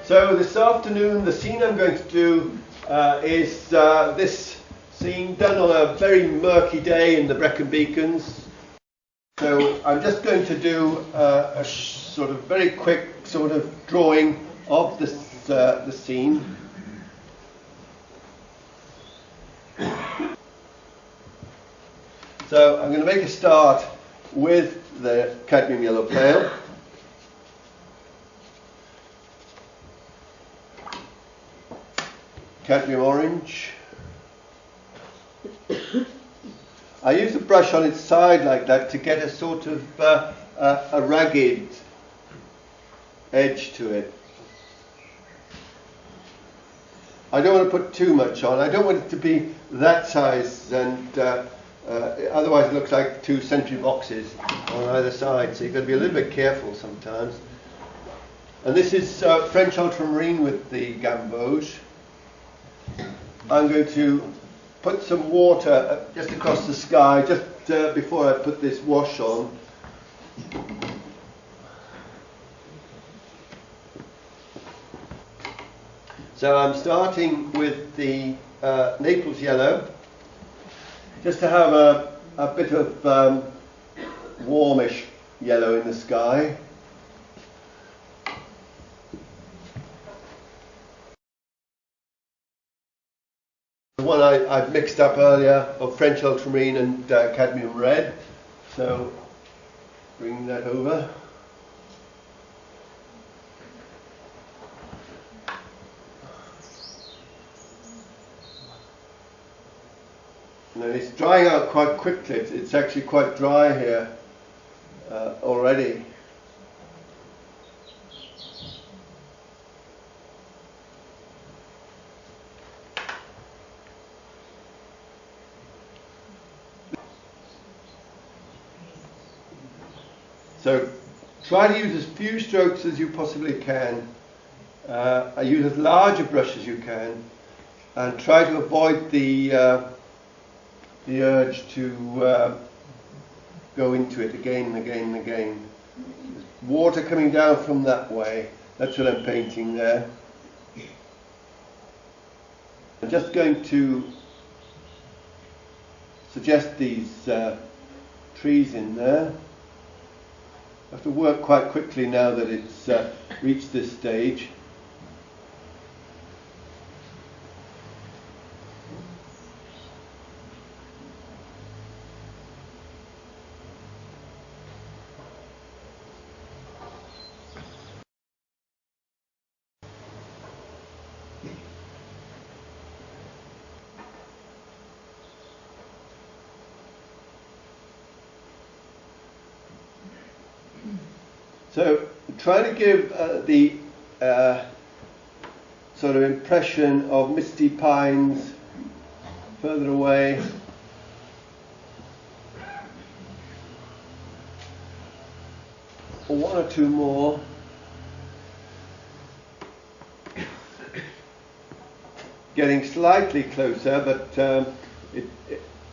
So this afternoon the scene I'm going to do is this scene done on a very murky day in the Brecon Beacons. So I'm just going to do a sort of very quick sort of drawing of this, the scene. So I'm going to make a start with the cadmium yellow pale. Cadmium orange. I use the brush on its side like that to get a sort of a ragged edge to it. I don't want to put too much on. I don't want it to be that size, and otherwise it looks like two sentry boxes on either side, so you've got to be a little bit careful sometimes. And this is French ultramarine with the gamboge. I'm going to put some water just across the sky just before I put this wash on. So I'm starting with the Naples yellow, just to have a bit of warmish yellow in the sky. The one I've mixed up earlier of French ultramarine and cadmium red, so bring that over. And it's drying out quite quickly. It's actually quite dry here already. So try to use as few strokes as you possibly can. Use as large a brush as you can, and try to avoid the urge to go into it again and again and again. Water coming down from that way, that's what I'm painting there. I'm just going to suggest these trees in there. I have to work quite quickly now that it's reached this stage. So try to give the sort of impression of misty pines further away. Or one or two more. Getting slightly closer, but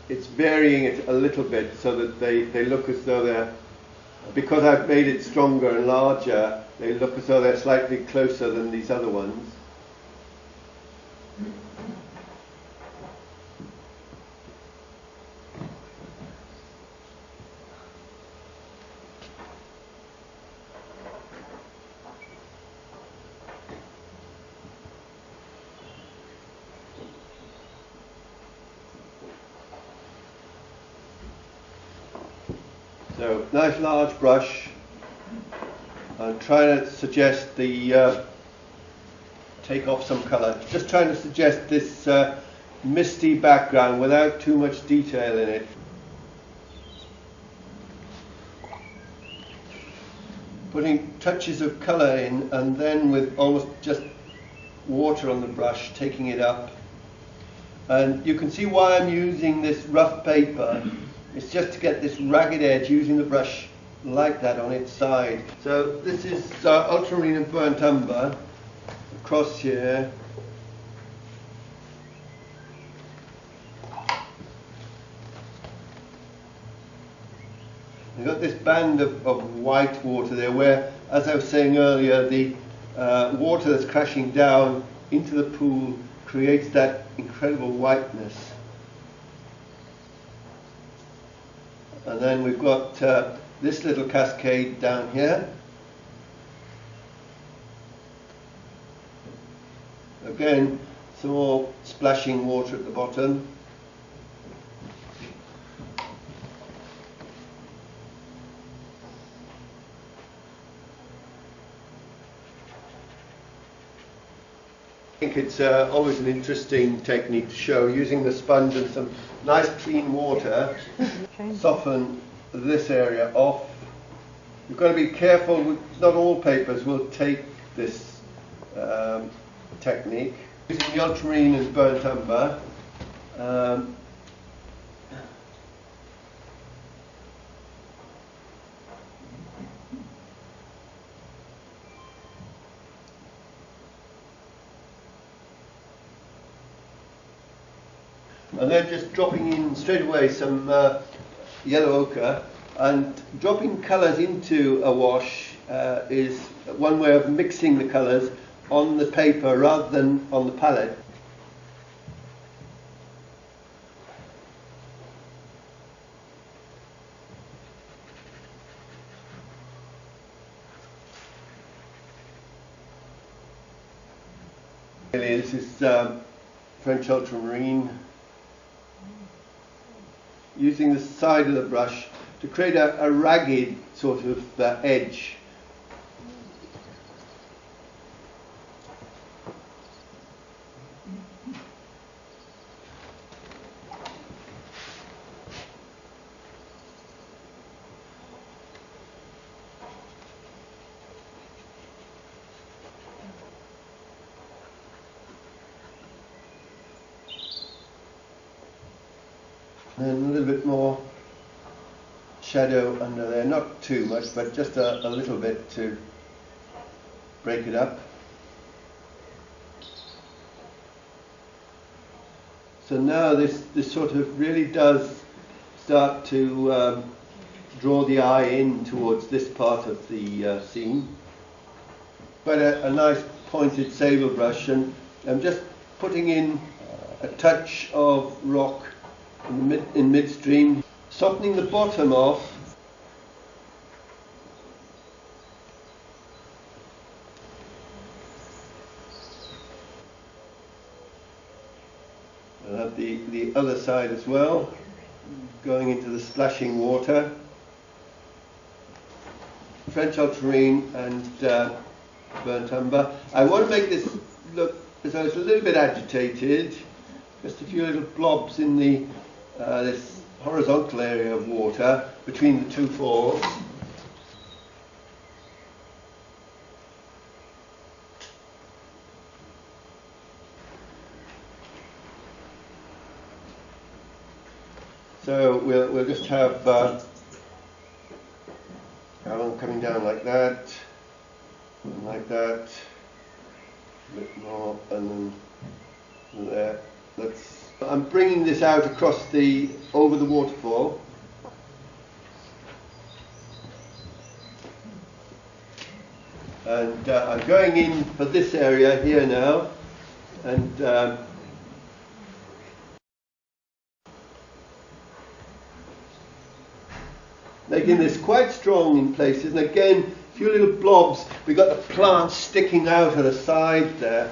it's varying it a little bit so that they look as though they're, because I've made it stronger and larger, they look as though they're slightly closer than these other ones. So, nice large brush. I'm trying to suggest the, take off some colour, just trying to suggest this misty background without too much detail in it. Putting touches of colour in, and then with almost just water on the brush, taking it up. And you can see why I'm using this rough paper. It's just to get this ragged edge using the brush like that on its side. So this is ultramarine and burnt umber across here. You've got this band of white water there where, as I was saying earlier, the water that's crashing down into the pool creates that incredible whiteness. And then we've got this little cascade down here. Again, some more splashing water at the bottom. I think it's always an interesting technique to show, using the sponge and some nice clean water, soften this area off. You've got to be careful, not all papers will take this technique. Using the ultramarine and burnt umber, and then just dropping in straight away some yellow ochre, and dropping colours into a wash is one way of mixing the colours on the paper rather than on the palette. This is French ultramarine, using the side of the brush to create a ragged sort of edge. And a little bit more shadow under there, not too much, but just a little bit to break it up. So now this sort of really does start to draw the eye in towards this part of the scene. Quite a nice pointed sable brush, and I'm just putting in a touch of rock in midstream, softening the bottom off. I'll have the other side as well, going into the splashing water. French ultramarine and burnt umber. I want to make this look as though it's a little bit agitated, just a few little blobs in the this horizontal area of water between the two falls. So we'll just have one coming down like that, and like that, a bit more, and then there. I'm bringing this out across over the waterfall. And I'm going in for this area here now, and making this quite strong in places, and again a few little blobs. We've got the plants sticking out at the side there.